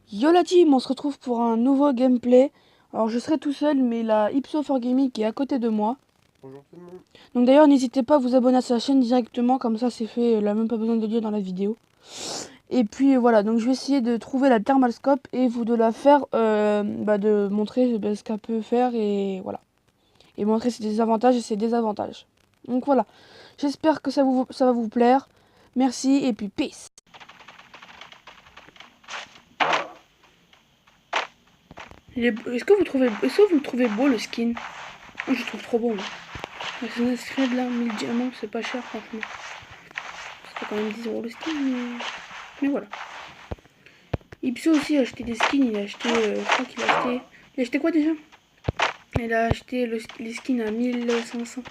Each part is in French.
Yo la team, on se retrouve pour un nouveau gameplay. Alors je serai tout seul, mais la Ipso4Gaming qui est à côté de moi. Bonjour tout le monde. Donc d'ailleurs n'hésitez pas à vous abonner à sa chaîne directement, comme ça c'est fait, elle a même pas besoin de le dire dans la vidéo. Et puis voilà, donc je vais essayer de trouver la thermal scope et vous de la faire, de montrer ce qu'elle peut faire et voilà. Et montrer ses avantages et ses désavantages. Donc voilà, j'espère que ça va vous plaire. Merci et puis peace. Est-ce que vous le trouvez beau le skin? Moi je le trouve trop beau. Moi. C'est un thread là, 1000 diamants, c'est pas cher franchement. C'est quand même 10 € le skin, mais voilà. Ipso aussi a acheté des skins, il a acheté, je crois qu'il a acheté... Il a acheté quoi déjà? Il a acheté les skins à 1500.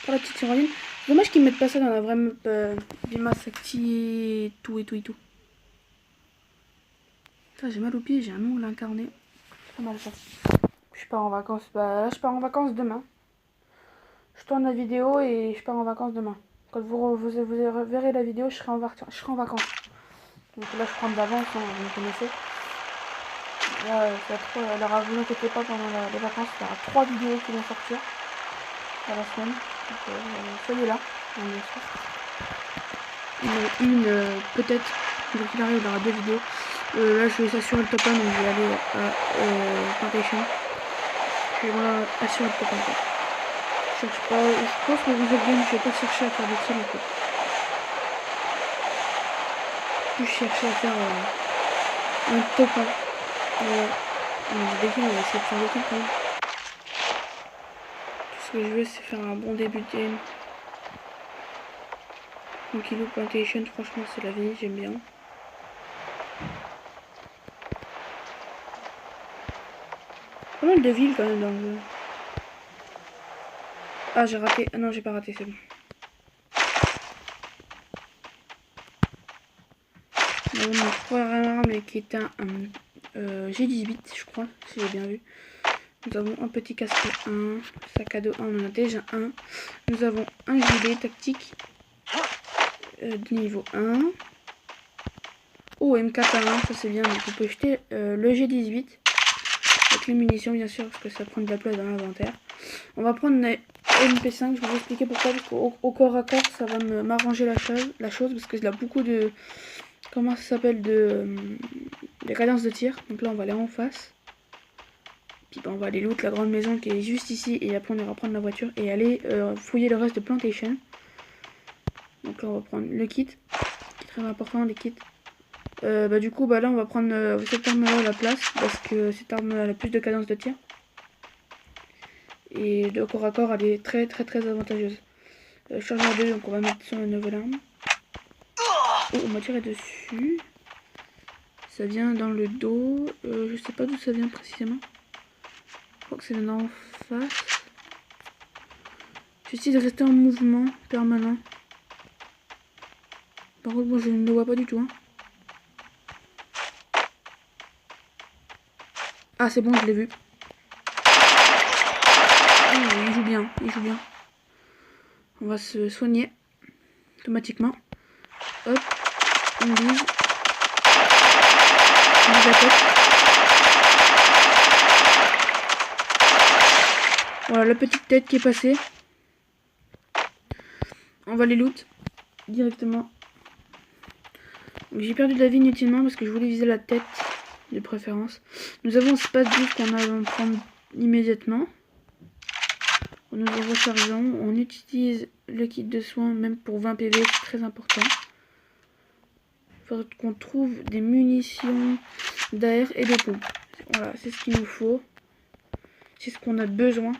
Pour la petite tyranine. Dommage qu'ils mettent pas ça dans la vraie map Bima Sakti et tout et tout et tout. Ça j'ai mal au pied, j'ai un ongle incarné. C'est pas mal ça. Je pars en vacances, là je pars en vacances demain. Je tourne la vidéo et je pars en vacances demain. Quand vous verrez la vidéo, je serai en vacances. Donc là, je prends de l'avance, hein, vous me connaissez. Là, alors vous inquiétez pas, pendant les vacances, il y aura 3 vidéos qui vont sortir à la semaine. Donc soyez là, bien sûr. Peut-être, donc il arrive, il y aura 2 vidéos. Là, je vais assurer le top 1, donc je vais aller à Plantation. Je vais assurer le top 1. Je cherche pas, je pense que vous êtes bien, je vais pas chercher à faire des kills en fait. Je cherchais à faire un top 1. Voilà. Des kills, on va essayer de faire des kills quand même. Tout ce que je veux, c'est faire un bon début de game. Tranquillou Plantation, franchement, c'est la vie, j'aime bien. Pas mal de villes quand même dans le jeu. Ah, j'ai raté. Ah non, j'ai pas raté, c'est bon. Nous avons notre première arme qui est un G18, je crois, si j'ai bien vu. Nous avons un petit casque 1, sac à dos 1, on en a déjà un. Nous avons un gilet tactique de niveau 1. Oh, MK1, ça c'est bien, donc on peut jeter le G18. Avec les munitions bien sûr, parce que ça prend de la place dans l'inventaire. On va prendre une MP5, je vais vous expliquer pourquoi, parce qu'au corps à corps ça va m'arranger la chose, parce qu'il a beaucoup de... Comment ça s'appelle, de cadence de tir. Donc là on va aller en face. Puis on va aller loot la grande maison qui est juste ici, et après on ira prendre la voiture et aller fouiller le reste de Plantation. Donc là on va prendre le kit, qui est très important, les kits. Du coup là on va prendre cette arme là à la place, parce que cette arme a plus de cadence de tir. Et le corps à corps elle est très avantageuse. Chargeur 2, donc on va mettre sur la nouvelle arme. Oh, on m'a tiré dessus. Ça vient dans le dos. Je sais pas d'où ça vient précisément. Je crois que c'est d'en face. J'essaie de rester en mouvement permanent. Par contre, moi je ne le vois pas du tout. Hein. Ah, c'est bon, je l'ai vu. Oh, il joue bien, il joue bien. On va se soigner automatiquement. Hop, on vise. On vise la tête. Voilà la petite tête qui est passée. On va les loot directement. J'ai perdu de la vie inutilement parce que je voulais viser la tête de préférence. Nous avons ce passe 12 qu'on va prendre immédiatement. Nous rechargeons. On utilise le kit de soins même pour 20 PV, c'est très important. Il faut qu'on trouve des munitions d'air et de pompe. Voilà, c'est ce qu'il nous faut. C'est ce qu'on a besoin.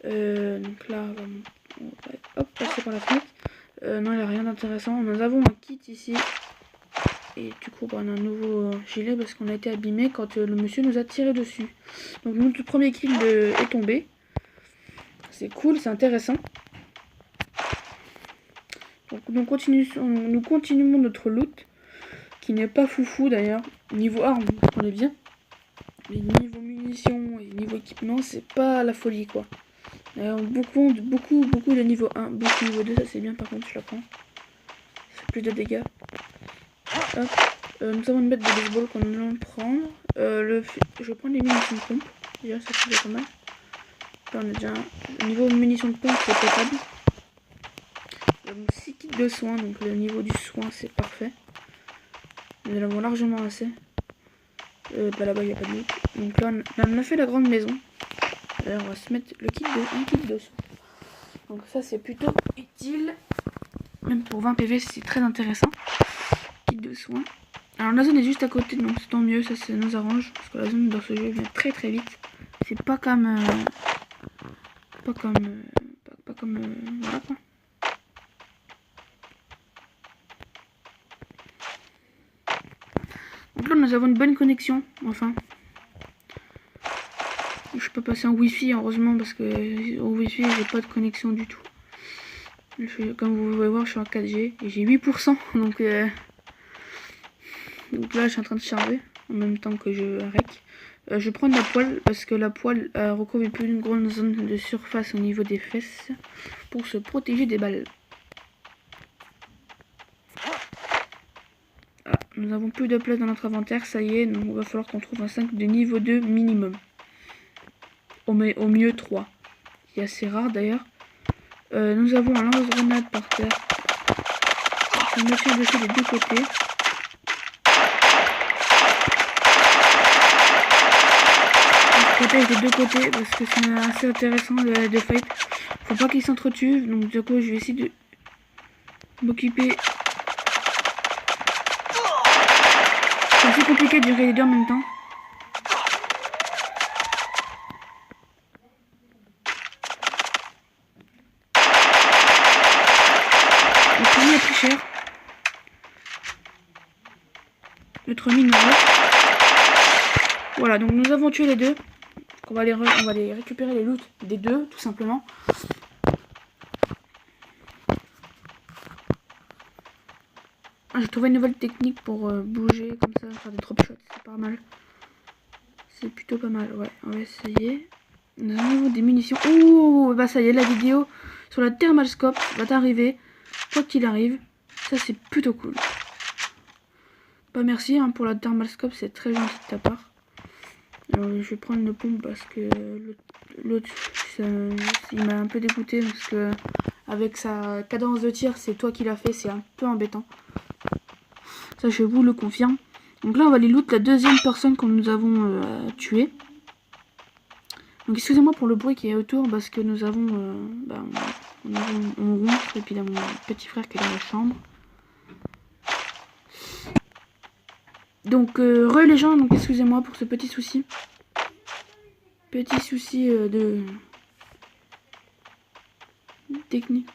Donc là, on va passer par la fenêtre. Non, il n'y a rien d'intéressant. Nous avons un kit ici. Et du coup, on a un nouveau gilet parce qu'on a été abîmé quand le monsieur nous a tiré dessus. Donc notre premier kill est tombé. C'est cool, c'est intéressant. Donc nous continuons notre loot. Qui n'est pas foufou d'ailleurs. Niveau armes, on est bien. Mais niveau munitions et niveau équipement, c'est pas la folie quoi. Beaucoup de niveau 1, beaucoup de niveau 2, ça c'est bien par contre, je la prends. Ça fait plus de dégâts. Hop. Nous avons une bête de baseball qu'on allons prendre. Je vais prendre les munitions de pompe. Déjà, ça c'est pas mal. Là, on a déjà un niveau de munitions de pompe, c'est potable. Nous avons 6 kits de soins, donc le niveau du soin c'est parfait. Nous en avons largement assez. Là-bas, il n'y a pas de loot. Donc là, on a fait la grande maison. Alors, on va se mettre un kit de soins. Donc ça, c'est plutôt utile. Même pour 20 PV, c'est très intéressant. Kit de soins. Alors la zone est juste à côté, donc c'est tant mieux, ça nous arrange. Parce que la zone dans ce jeu vient très très vite. C'est pas comme... pas comme... voilà quoi. Donc là nous avons une bonne connexion, enfin. Je peux passer en wifi heureusement parce que au wifi j'ai pas de connexion du tout. Comme vous pouvez voir je suis en 4G et j'ai 8%, donc là je suis en train de charger en même temps que je rec. Je prends de la poêle parce que la poêle recouvre plus une grande zone de surface au niveau des fesses pour se protéger des balles. Ah, nous n'avons plus de place dans notre inventaire, ça y est, donc il va falloir qu'on trouve un 5 de niveau 2 minimum. Au mieux 3. C'est assez rare d'ailleurs. Nous avons un lance-grenade par terre. Je me tiens dessus des deux côtés. Je protège des deux côtés parce que c'est assez intéressant de fight. Faut pas qu'ils s'entretuent, donc du coup je vais essayer de m'occuper. C'est assez compliqué de gérer les deux en même temps. Le premier est plus cher. Notre mine. Voilà, donc nous avons tué les deux. On va les récupérer les loots des deux, tout simplement. J'ai trouvé une nouvelle technique pour bouger comme ça, faire des drop shots, c'est pas mal. C'est plutôt pas mal, ouais, on va essayer. Nous avons des munitions. Ouh, bah ça y est, la vidéo sur la thermal scope va arriver, quoi qu'il arrive. Ça c'est plutôt cool. Bah merci hein, pour la thermal scope, c'est très gentil de ta part. Alors, je vais prendre le pompe parce que l'autre, il m'a un peu dégoûté parce que avec sa cadence de tir, c'est toi qui l'as fait, c'est un peu embêtant. Ça, je vous le confirme. Donc là, on va aller loot la deuxième personne que nous avons tuée. Donc excusez-moi pour le bruit qui est autour parce que nous avons, on ronfle et puis là mon petit frère qui est dans la chambre. Donc les gens, donc excusez-moi pour ce petit souci. Petit souci de technique.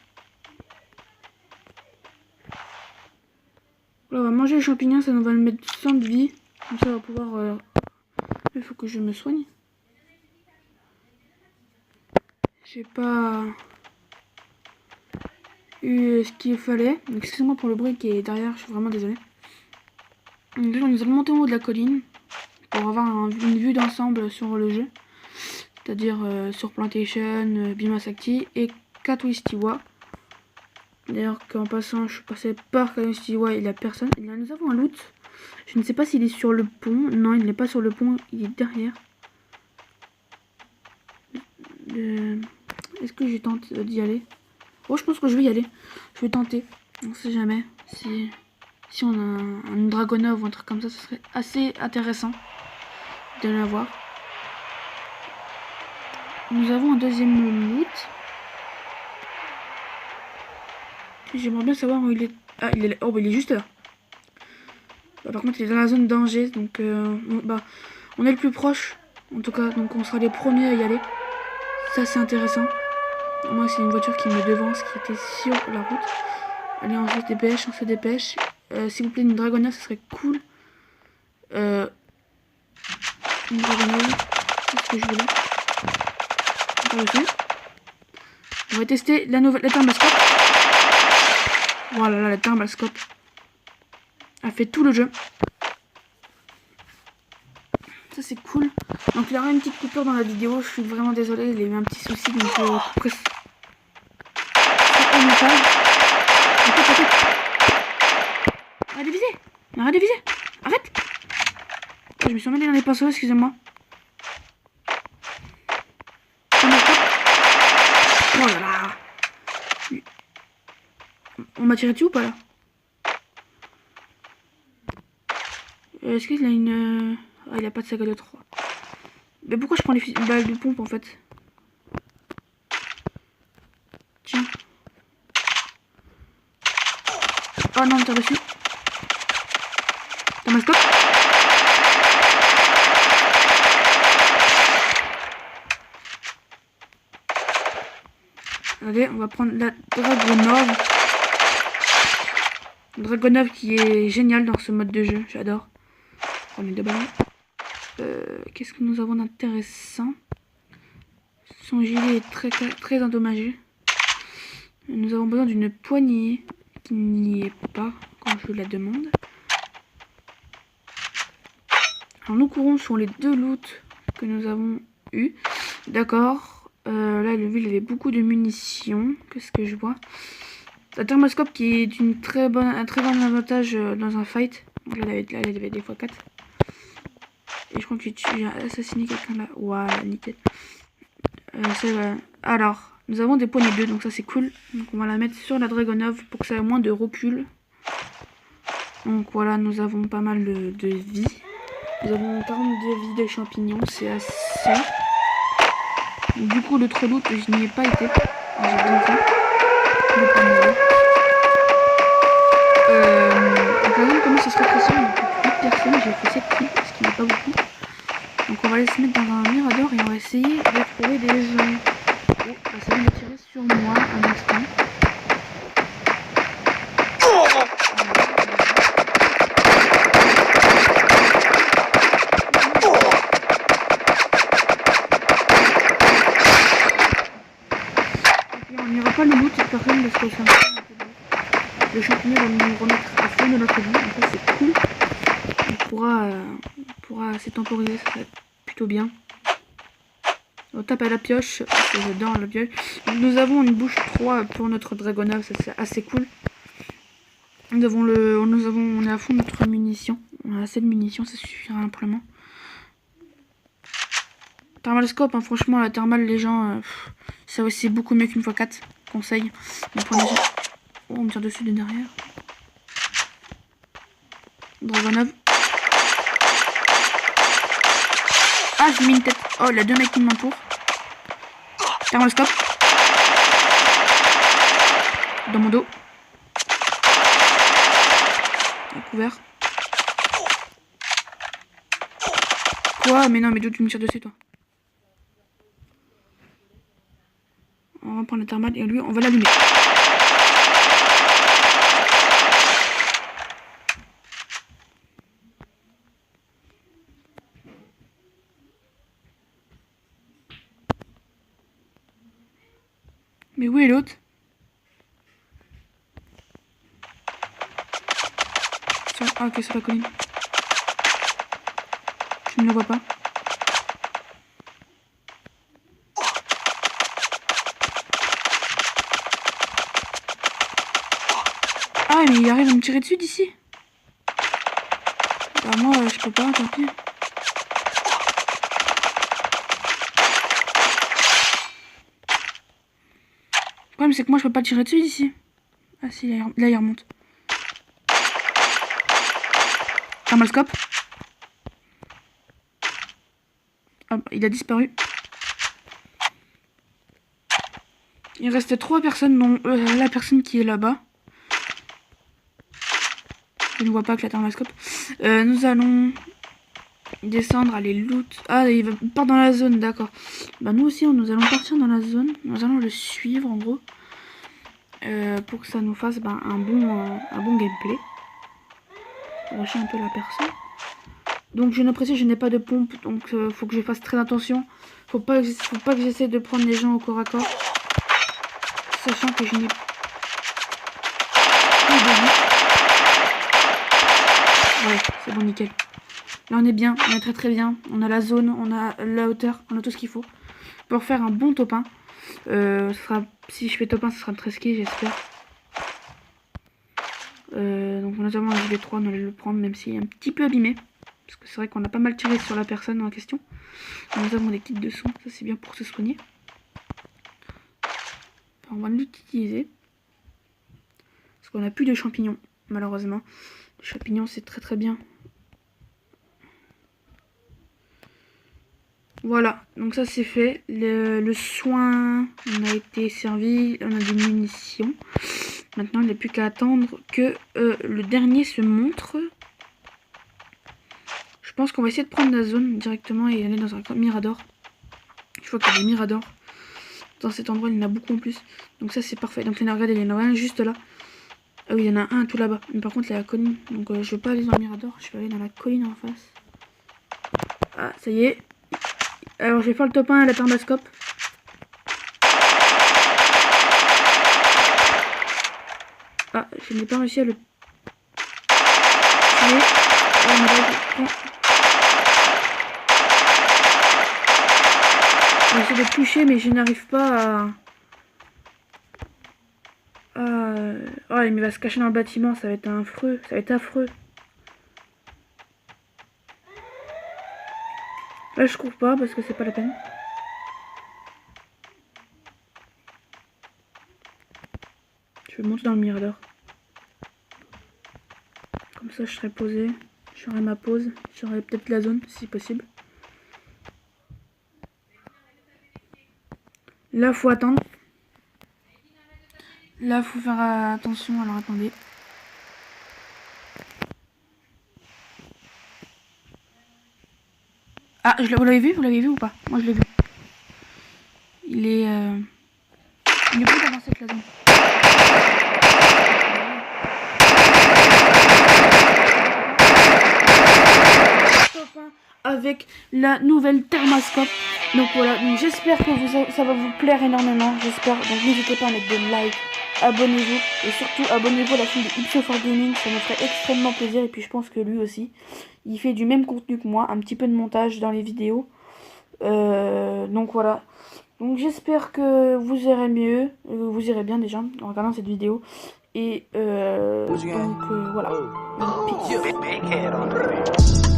Là, on va manger les champignons, ça nous va le mettre 100 de vie. Comme ça on va pouvoir... Il faut que je me soigne. J'ai pas eu ce qu'il fallait. Excusez-moi pour le bruit qui est derrière, je suis vraiment désolée. Donc là, nous allons monter en haut de la colline pour avoir une vue d'ensemble sur le jeu. C'est-à-dire sur Plantation, Bimasakti et Katoistiwa. D'ailleurs qu'en passant, je suis passé par Katoistiwa et il n'y a personne. Et là, nous avons un loot. Je ne sais pas s'il est sur le pont. Non, il n'est pas sur le pont, il est derrière. Est-ce que je tente d'y aller? Oh, je pense que je vais y aller. Je vais tenter. On sait jamais. Si on a un Dragonov ou un truc comme ça, ce serait assez intéressant de l'avoir. Nous avons un deuxième loot. J'aimerais bien savoir où il est. Ah, il est là. Oh, bah, il est juste là. Bah, par contre, il est dans la zone danger. Donc, on est le plus proche. En tout cas, donc on sera les premiers à y aller. Ça, c'est intéressant. Moi, c'est une voiture qui me devance, qui était sur la route. Allez, on se dépêche. S'il vous plaît, une Dragonov, ce serait cool. Une Dragonov, c'est ce que je voulais. On va tester la thermal scope. Voilà, la thermal scope a fait tout le jeu. Ça, c'est cool. Donc il y aura une petite coupure dans la vidéo, je suis vraiment désolée, il y a eu un petit souci, donc après ça au montage. Arrête de viser. Arrête de viser. Arrête. Je me suis emmêlé dans les pinceaux, excusez-moi. Oh là là. On m'a tiré dessus ou pas là? Est-ce qu'il a une... Ah, il a pas de saga de 3. Mais pourquoi je prends les balles de pompe en fait? Tiens. Oh non, t'as reçu. T'as ma scope. Allez, on va prendre la Dragonov. Dragonov qui est génial dans ce mode de jeu, j'adore. On est deux ballons. Qu'est-ce que nous avons d'intéressant? Son gilet est très endommagé. Nous avons besoin d'une poignée qui n'y est pas quand je la demande. Alors nous courons sur les deux loots que nous avons eu. D'accord. Là le ville avait beaucoup de munitions. Qu'est-ce que je vois? La thermoscope qui est un très bon avantage dans un fight. Donc là elle avait des x4. Et je crois que j'ai assassiné quelqu'un là. Voilà, nickel. Alors, nous avons des poignées 2, donc ça c'est cool. Donc on va la mettre sur la Dragonov pour que ça ait moins de recul. Donc voilà, nous avons pas mal de vie. Nous avons 42 vies de champignons, c'est assez. Donc, du coup, l'autre loot, je n'y ai pas été. J'ai bien fait. Donc la zone commence à se rétrécir, il n'y a plus de personnes. J'ai fait 7 kills, ce qui n'est pas beaucoup. Donc on va aller se mettre dans un mirador et on va essayer de trouver des gens. Oh, ça vient de tirer sur moi un instant. Et on n'ira pas le loot cette personne parce que le champignon va nous remettre à fond de notre vie. Donc ça c'est cool. On pourra s'temporiser, ça va être plutôt bien. On tape à la pioche, j'adore la pioche. Nous avons une bouche 3 pour notre Dragonov, ça c'est assez cool. On est à fond de notre munition. On a assez de munitions, ça suffira amplement. Thermal scope, hein, franchement la thermal les gens, ça c'est beaucoup mieux qu'une x4. Conseil. Oh, on me tire dessus de derrière. Dragonov. Ah, j'ai mis une tête. Oh, il y a deux mecs qui m'entourent. Thermoscope. Dans mon dos. Couvert. Quoi? Mais non, mais d'où tu me tires dessus, toi? On va prendre le thermal et lui, on va l'allumer. Mais où est l'autre? Ah ok, sur la colline. Je ne le vois pas. Ah mais il arrive à me tirer dessus d'ici. Bah moi je peux pas, tant pis. Le problème c'est que moi je peux pas tirer dessus d'ici. Ah si, là il remonte. Thermalscope. Ah, il a disparu. Il reste 3 personnes, dont la personne qui est là-bas. Je ne vois pas que la thermalscope. Nous allons descendre, aller loot. Ah, il part dans la zone, d'accord. Bah nous aussi, nous allons partir dans la zone. Nous allons le suivre en gros. Pour que ça nous fasse un bon gameplay. Rusher un peu la personne. Donc je ne précise, je n'ai pas de pompe, donc faut que je fasse très attention. Faut pas que j'essaie de prendre les gens au corps à corps. Sachant que je n'ai plus de vie. Ouais, c'est bon, nickel. Là on est bien, on est très très bien. On a la zone, on a la hauteur, on a tout ce qu'il faut pour faire un bon top 1. Si je fais top 1, ce sera très ski, j'espère. Donc notamment le JV3, on allait le prendre même s'il est un petit peu abîmé. Parce que c'est vrai qu'on a pas mal tiré sur la personne en question. Nous avons des kits de soins, ça c'est bien pour se soigner. On va l'utiliser. Parce qu'on n'a plus de champignons, malheureusement. Les champignons c'est très très bien. Voilà, donc ça c'est fait. Le soin, on a été servi, on a des munitions. Maintenant il n'y a plus qu'à attendre que le dernier se montre. Je pense qu'on va essayer de prendre la zone directement et aller dans un mirador. Je vois qu'il y a des miradors. Dans cet endroit il y en a beaucoup en plus. Donc ça c'est parfait. Donc regardez, il y en a un juste là. Ah oui, il y en a un tout là-bas. Mais par contre il y a la colline. Donc je vais pas aller dans le mirador, je vais aller dans la colline en face. Ah ça y est. Alors je vais faire le top 1 à la thermoscope. Ah, je n'ai pas réussi à le tuer. J'essaie de toucher mais je n'arrive pas à... Oh, il va se cacher dans le bâtiment, ça va être affreux. Ça va être affreux. Là je cours pas parce que c'est pas la peine. Je vais monter dans le mirador. Comme ça je serai posé. J'aurai ma pause. J'aurai peut-être la zone si possible. Là faut attendre. Là faut faire attention. Alors attendez. Ah, vous l'avez vu? Vous l'avez vu ou pas? Moi je l'ai vu. Il est plus avancé que la zone. Avec la nouvelle thermoscope. Donc voilà, j'espère que ça va vous plaire énormément. J'espère. Donc n'hésitez pas à mettre des likes, abonnez-vous et surtout abonnez-vous à la chaîne de Ipso4 Gaming, ça me ferait extrêmement plaisir. Et puis je pense que lui aussi, il fait du même contenu que moi, un petit peu de montage dans les vidéos. Donc voilà. Donc j'espère que vous irez mieux, vous irez bien déjà en regardant cette vidéo. Et voilà.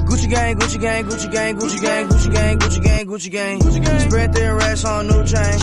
Gucci gang, Gucci gang, Gucci gang, Gucci gang, Gucci gang, Gucci gang, Gucci gang, Gucci gang. Spread their racks on new chain.